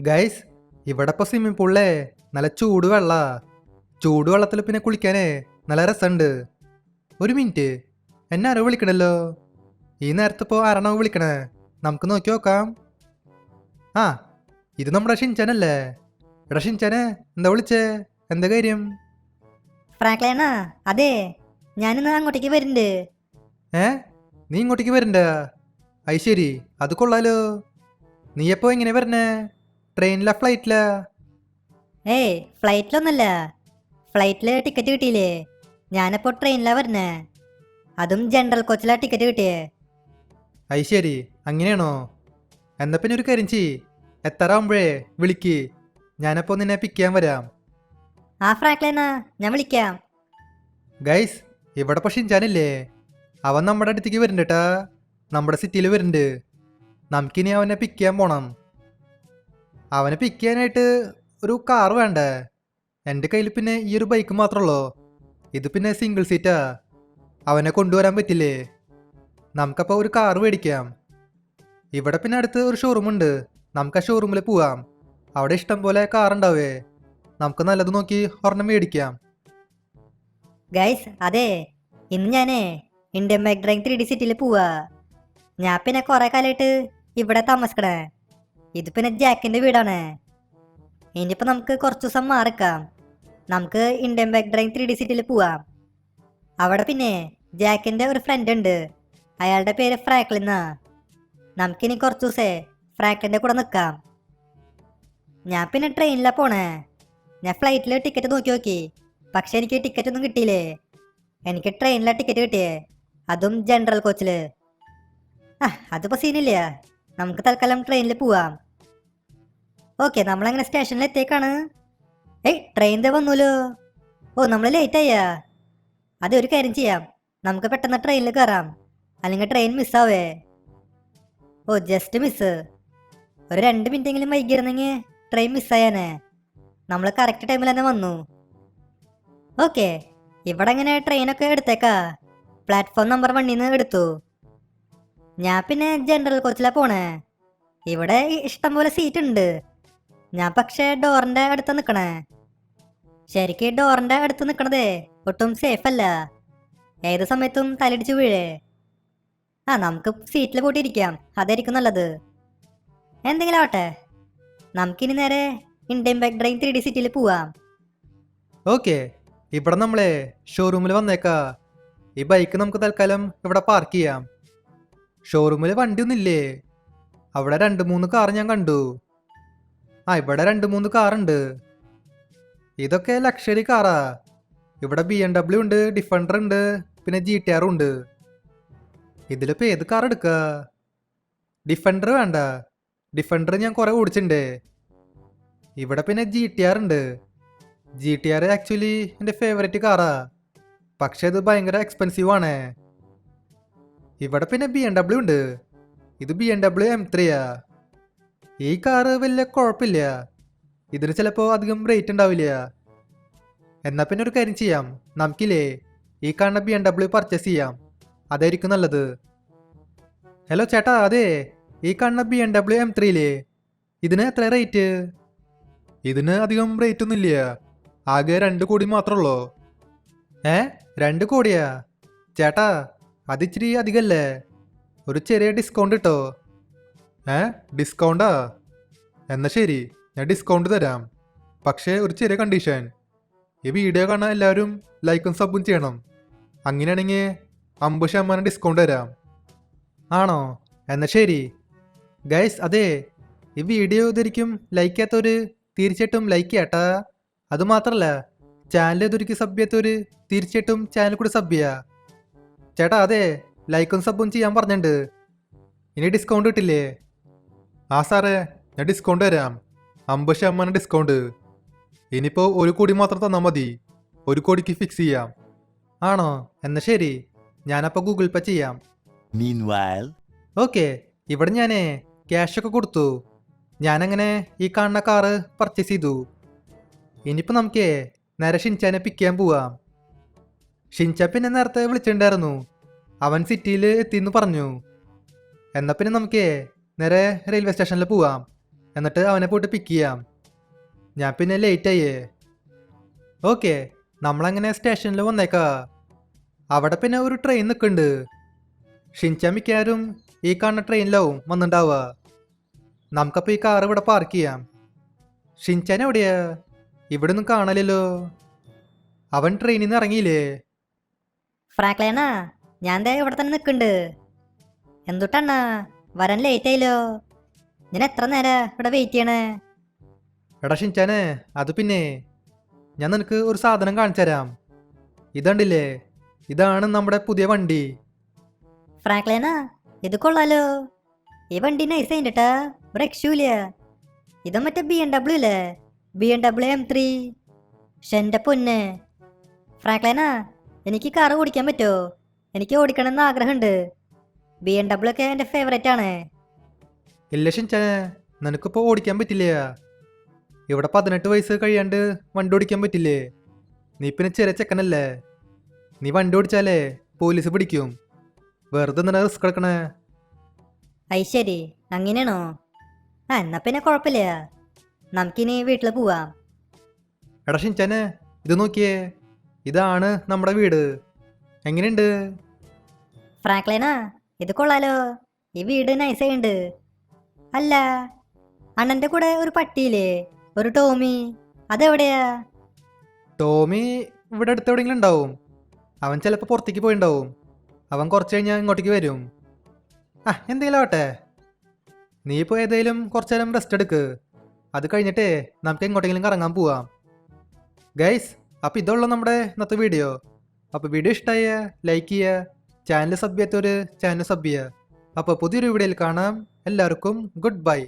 Guys, ഇവിടെ ഇപ്പോൾ swimming പൂളിലെ നല്ല ചൂടുവെള്ള. ചൂടുവെള്ളത്തിൽ പിന്നെ കുളിക്കാനേ നല്ല രസമുണ്ട്. ഒരു മിനിറ്റ്, എന്നെ ആരോ വിളിക്കണല്ലോ. ഈ നേരത്തെ ഇപ്പോൾ ആരാണോ വിളിക്കണേ? നമുക്ക് നോക്കി നോക്കാം. ആ, ഇത് നമ്മുടെ ഷിൻചാനല്ലേ? എടാ ഷിൻചാനെ, എന്താ വിളിച്ചേ? എന്താ കാര്യം? ഫ്രാങ്ക്ലൈനാ, അതെ, ഞാനിന്ന് അങ്ങോട്ടേക്ക് വരുന്നുണ്ട്. ഏ, നീ ഇങ്ങോട്ടേക്ക് വരണ്ട? അത് ശരി, അത് കൊള്ളാലോ. നീ എപ്പോൾ എങ്ങനെ വരണേ? ട്രെയിനിലാ ഫ്ലൈറ്റിലാ? ഏയ്, ഫ്ലൈറ്റിലൊന്നല്ല. ഫ്ലൈറ്റിൽ ടിക്കറ്റ് കിട്ടിയില്ലേ? ഞാനിപ്പോൾ ട്രെയിനിലാ വരുന്നേ. അതും ജനറൽ കോച്ചിലാ ടിക്കറ്റ് കിട്ടിയേ. അത് ശരി, അങ്ങനെയാണോ? എന്നാ പിന്നെ ഒരു കാര്യം ചെയ്യ്, എത്താറാവുമ്പോഴേ വിളിക്ക്. ഞാനപ്പോൾ നിന്നെ പിക്ക് ചെയ്യാൻ വരാം. ആ ഫ്രാങ്ക്ലൈനാ, ഞാൻ വിളിക്കാം. ഗൈസ്, ഇവിടെ പക്ഷെ ഷിൻചാനില്ലേ? അവൻ നമ്മുടെ അടുത്തേക്ക് വരുന്നുണ്ട്. നമ്മുടെ സിറ്റിയിൽ വരുന്നുണ്ട്. നമുക്കിനി അവനെ പിക്ക് ചെയ്യാൻ പോണം. അവനെ പിക്ക് ചെയ്യാനായിട്ട് ഒരു കാർ വേണ്ടേ? എൻ്റെ കയ്യിൽ പിന്നെ ഈ ഒരു ബൈക്ക് മാത്രമല്ലോ. ഇത് പിന്നെ സിംഗിൾ സീറ്റാ. അവനെ കൊണ്ടുവരാൻ പറ്റില്ലേ? നമുക്കപ്പോൾ ഒരു കാർ മേടിക്കാം. ഇവിടെ പിന്നെ അടുത്ത് ഒരു ഷോറൂമുണ്ട്. നമുക്ക് ആ ഷോറൂമിൽ പോവാം. അവിടെ ഇഷ്ടം പോലെ കാർ ഉണ്ടാവേ. നമുക്ക് നല്ലത് നോക്കി ഒരെണ്ണം മേടിക്കാം. ഗൈസ്, അതെ, ഇന്ന് ഞാനേ ഇന്ത്യൻ ബൈക്ക് ഡ്രൈവിംഗ് 3D സിറ്റിയിൽ പോവാ. ഞാൻ പിന്നെ കുറെ കാലമായിട്ട് ഇവിടെ താമസിക്കണേ. ഇത് പിന്നെ ജാക്കിന്റെ വീടാണ്. ഇനിയിപ്പോൾ നമുക്ക് കുറച്ച് ദിവസം മാറിക്കാം. നമുക്ക് ഇന്ത്യൻ ബൈക്ക് ഡ്രൈവിംഗ് 3D സിറ്റിയിൽ പോവാം. അവിടെ പിന്നെ ജാക്കിന്റെ ഒരു ഫ്രണ്ട് ഉണ്ട്. അയാളുടെ പേര് ഫ്രാങ്ക്ലിന്നാ. നമുക്കിനി കുറച്ച് ദിവസേ ഫ്രാങ്ക്ലിന്റെ കൂടെ നിൽക്കാം. ഞാൻ പിന്നെ ട്രെയിനിലാ പോണേ. ഞാൻ ഫ്ലൈറ്റിൽ ടിക്കറ്റ് നോക്കി. പക്ഷെ എനിക്ക് ടിക്കറ്റ് ഒന്നും കിട്ടിയില്ലേ. എനിക്ക് ട്രെയിനിലെ ടിക്കറ്റ് കിട്ടിയേ, അതും ജനറൽ കോച്ചിൽ. അതിപ്പോൾ സീനില്ല. നമുക്ക് തൽക്കാലം ട്രെയിനിൽ പോവാം. ഓക്കെ, നമ്മളങ്ങനെ സ്റ്റേഷനിൽ എത്തിയേക്കാണ്. ഏയ്, ട്രെയിൻ വന്നൂലോ. ഓ, നമ്മൾ ലേറ്റ് ആയാ. അത് ഒരു കാര്യം ചെയ്യാം, നമുക്ക് പെട്ടെന്ന് ട്രെയിനിൽ കയറാം. അല്ലെങ്കിൽ ട്രെയിൻ മിസ്സാവേ. ഓ, ജസ്റ്റ് മിസ്. ഒരു 2 മിനിറ്റെങ്കിലും വൈകിയിരുന്നെങ്കിൽ ട്രെയിൻ മിസ്സായാനേ. നമ്മൾ കറക്റ്റ് ടൈമിൽ തന്നെ വന്നു. ഓക്കെ, ഇവിടെ ഇങ്ങനെ ട്രെയിനൊക്കെ എടുത്തേക്കാ. പ്ലാറ്റ്ഫോം നമ്പർ 1 നിന്ന് എടുത്തു. ഞാൻ പിന്നെ ജനറൽ കോച്ചിലാണ് പോണേ. ഇവിടെ ഇഷ്ടംപോലെ സീറ്റ് ഉണ്ട്. ഞാൻ പക്ഷേ ഡോറിന്റെ അടുത്ത് നിൽക്കണേ. ശരിക്കും ഡോറിന്റെ അടുത്ത് നിൽക്കണതേ ഒട്ടും സേഫ് അല്ല. ഏത് സമയത്തും തലടിച്ച് വീഴേ. നമുക്ക് സീറ്റിൽ കൂട്ടിയിരിക്കാം, അതായിരിക്കും നല്ലത്. എന്തെങ്കിലും ആവട്ടെ, നമുക്കിനി നേരെ ഇന്ത്യൻ ബൈക്ക് ഡ്രൈവിംഗ് 3D സിറ്റിയിൽ പോവാം. ഓക്കെ, ഇവിടെ നമ്മളെ ഷോറൂമിൽ വന്നേക്കാ. ഈ ബൈക്ക് നമുക്ക് തൽക്കാലം ഇവിടെ പാർക്ക് ചെയ്യാം. ഷോറൂമിൽ വണ്ടിയൊന്നും ഇല്ലേ? അവിടെ 2-3 കാർ ഞാൻ കണ്ടു. ഇവിടെ 2-3 കാറുണ്ട്. ഇതൊക്കെ ലക്ഷറി കാറാ. ഇവിടെ BMW ഉണ്ട്, ഡിഫൻഡർ ഉണ്ട്, പിന്നെ GTR ഉണ്ട്. ഇതിലിപ്പോൾ ഏത് കാർ എടുക്കുക? ഡിഫൻഡർ വേണ്ട. ഡിഫൻഡർ ഞാൻ കുറേ ഓടിച്ചിട്ടുണ്ട്. ഇവിടെ പിന്നെ GTR ഉണ്ട്. GTR ആക്ച്വലി എൻ്റെ ഫേവറേറ്റ് കാറാ. പക്ഷേ ഇത് ഭയങ്കര എക്സ്പെൻസീവ് ആണ്. ഇവിടെ പിന്നെ BMW ഉണ്ട്. ഇത് BMW M3 ആ. ഈ കാറ് വലിയ കുഴപ്പമില്ല. ഇതിന് ചിലപ്പോൾ അധികം റേറ്റ് ഉണ്ടാവില്ല. എന്നാൽ പിന്നെ ഒരു കാര്യം ചെയ്യാം, നമുക്കില്ലേ ഈ കാണുന്ന BMW പർച്ചേസ് ചെയ്യാം. അതായിരിക്കും നല്ലത്. ഹലോ ചേട്ടാ, അതെ, ഈ കാണുന്ന BMW M3 ഇല്ലേ, ഇതിന് എത്ര റേറ്റ്? ഇതിന് അധികം റേറ്റ് ഒന്നും ഇല്ല. ആകെ 2 കോടി മാത്രമല്ലോ. 2 കോടിയാ? ചേട്ടാ, അത് ഇച്ചിരി അധികമല്ലേ? ഒരു ചെറിയ ഡിസ്കൗണ്ട് കിട്ടോ? ഡിസ്കൗണ്ടാ? എന്നാൽ ശരി, ഞാൻ ഡിസ്കൗണ്ട് തരാം. പക്ഷേ ഒരു ചെറിയ കണ്ടീഷൻ. ഈ വീഡിയോ കാണാൻ എല്ലാവരും ലൈക്കും സബും ചെയ്യണം. അങ്ങനെയാണെങ്കിൽ 50% ഡിസ്കൗണ്ട് തരാം. ആണോ? എന്നാൽ ശരി. ഗൈസ്, അതെ, ഈ വീഡിയോ ഇതൊരിക്കും ലൈക്ക് ചെയ്യാത്തവർ തീർച്ചയായിട്ടും ലൈക്ക് ചെയ്യാട്ടാ. അതുമാത്രമല്ല, ചാനൽ ഇതൊരിക്കും സബ് ചെയ്യാത്തവർ തീർച്ചയായിട്ടും ചാനൽ കൂടി സബ് ചെയ്യുക. ചേട്ടാ, അതെ, ലൈക്കും സബും ചെയ്യാൻ പറഞ്ഞിട്ടുണ്ട്. ഇനി ഡിസ്കൗണ്ട് കിട്ടില്ലേ? സാറേ, ഞാൻ ഡിസ്കൗണ്ട് തരാം. 50% ഡിസ്കൗണ്ട്. ഇനിയിപ്പോൾ 1 കോടി മാത്രം തന്നാൽ മതി. 1 കോടിക്ക് ഫിക്സ് ചെയ്യാം. ആണോ? എന്നാൽ ശരി, ഞാനപ്പോൾ ഗൂഗിൾ പേ ചെയ്യാം. ഓക്കെ, ഇവിടെ ഞാൻ ക്യാഷൊക്കെ കൊടുത്തു. ഞാനങ്ങനെ ഈ കാണുന്ന കാറ് പർച്ചേസ് ചെയ്തു. ഇനിയിപ്പോൾ നമുക്ക് നേരെ ഷിൻചാനെ പിക്ക് ചെയ്യാൻ പോവാം. ഷിൻചാൻ പിന്നെ നേരത്തെ വിളിച്ചിട്ടുണ്ടായിരുന്നു. അവൻ സിറ്റിയിൽ എത്തിയെന്ന് പറഞ്ഞു. എന്നാൽ പിന്നെ നമുക്ക് നേരെ റെയിൽവേ സ്റ്റേഷനിൽ പോവാം. എന്നിട്ട് അവനെ പോയിട്ട് പിക്ക് ചെയ്യാം. ഞാൻ പിന്നെ ലേറ്റ് ആയേ. ഓക്കെ, നമ്മളങ്ങനെ സ്റ്റേഷനിൽ വന്നേക്കാ. അവിടെ പിന്നെ ഒരു ട്രെയിൻ നിൽക്കുന്നുണ്ട്. ഷിൻചാൻ മിക്കാരും ഈ കാണുന്ന ട്രെയിനിലാവും വന്നിട്ടുണ്ടാവുക. നമുക്കപ്പോൾ ഈ കാർ ഇവിടെ പാർക്ക് ചെയ്യാം. ഷിൻചാൻ എവിടെയാ? ഇവിടെ ഒന്നും കാണലില്ലോ. അവൻ ട്രെയിനിൽ നിന്ന് ഇറങ്ങിയില്ലേ? ഫ്രാങ്ക്ലേനാ, ഞാൻ ദേ ഇവിടെ തന്നെ നിൽക്കുന്നുണ്ട്. എന്തുട്ടണ്ണാ വരാൻ ലേറ്റ് ആയില്ലോ? ഞാൻ എത്ര നേരം ഇവിടെ വെയിറ്റ് ചെയ്യണേ? എടാ ഷിൻചാനെ, അത് പിന്നെ ഞാൻ നിനക്ക് ഒരു സാധനം കാണിച്ചു തരാം. ഇതുണ്ടില്ലേ, ഇതാണ് നമ്മുടെ പുതിയ വണ്ടി. ഫ്രാങ്ക്ലേനാ, ഇത് കൊള്ളാലോ. ഈ വണ്ടി നൈസ് ആയിട്ടാ, ഒരു രക്ഷയില്ല. ഇത് മറ്റേ BMW അല്ലേ? BMW M3. ഷെൻ്റെ പൊന്നെ ഫ്രാങ്ക്ലേനാ, എനിക്ക് കാറ് ഓടിക്കാൻ പറ്റുമോ? എനിക്ക് ഓടിക്കണമെന്ന് ആഗ്രഹമുണ്ട്. BMW ഒക്കെ എൻ്റെ ഫേവറേറ്റ് ആണ്. ഇല്ല ഷിൻചാനെ, നിനക്കിപ്പോൾ ഓടിക്കാൻ പറ്റില്ല. ഇവിടെ 18 വയസ്സ് കഴിയാണ്ട് വണ്ടി ഓടിക്കാൻ പറ്റില്ലേ? നീ പിന്നെ ചെറിയ ചെക്കനല്ലേ. നീ വണ്ടി ഓടിച്ചാലേ പോലീസ് പിടിക്കും. വെറുതെ നിന്നെ റിസ്ക് എടുക്കണേ. അത് ശരി, അങ്ങനെയാണോ? എന്നാ പിന്നെ കുഴപ്പമില്ല. നമുക്കിനി വീട്ടിൽ പോവാം. എടാ ഷിൻചാനെ, ഇത് നോക്കിയേ, ഇതാണ് നമ്മുടെ വീട്. എങ്ങനെയുണ്ട്? ഫ്രാങ്ക്ലേനാ, ഇത് കൊള്ളാലോ. ഈ വീട് നൈസായിട്ടുണ്ട്. അല്ല, അണ്ണൻ്റെ കൂടെ ഒരു പട്ടിയില്ലേ, ഒരു ടോമി, അതെവിടെയാ? ടോമി ഇവിടെ അടുത്ത് എവിടെയെങ്കിലും ഉണ്ടാവും. അവൻ ചിലപ്പോൾ പുറത്തേക്ക് പോയിണ്ടാവും. അവൻ കുറച്ച് കഴിഞ്ഞാൽ ഇങ്ങോട്ടേക്ക് വരും. എന്തെങ്കിലും ആവട്ടെ. നീ ഇപ്പോൾ ഏതെങ്കിലും കുറച്ച് നേരം റെസ്റ്റ് എടുക്ക്. അത് കഴിഞ്ഞിട്ടേ നമുക്ക് എങ്ങോട്ടെങ്കിലും കറങ്ങാൻ പോവാം. ഗൈസ്, അപ്പോൾ ഇതുള്ള നമ്മുടെ ഇന്നത്തെ വീഡിയോ. അപ്പോൾ വീഡിയോ ഇഷ്ടമായ ലൈക്ക് ചെയ്യുക, ചാനൽ സബ് ചെയ്യാത്തവർ ചാനൽ സബ് ചെയ്യുക. അപ്പോൾ പുതിയൊരു വീഡിയോയിൽ കാണാം. എല്ലാവർക്കും ഗുഡ് ബൈ.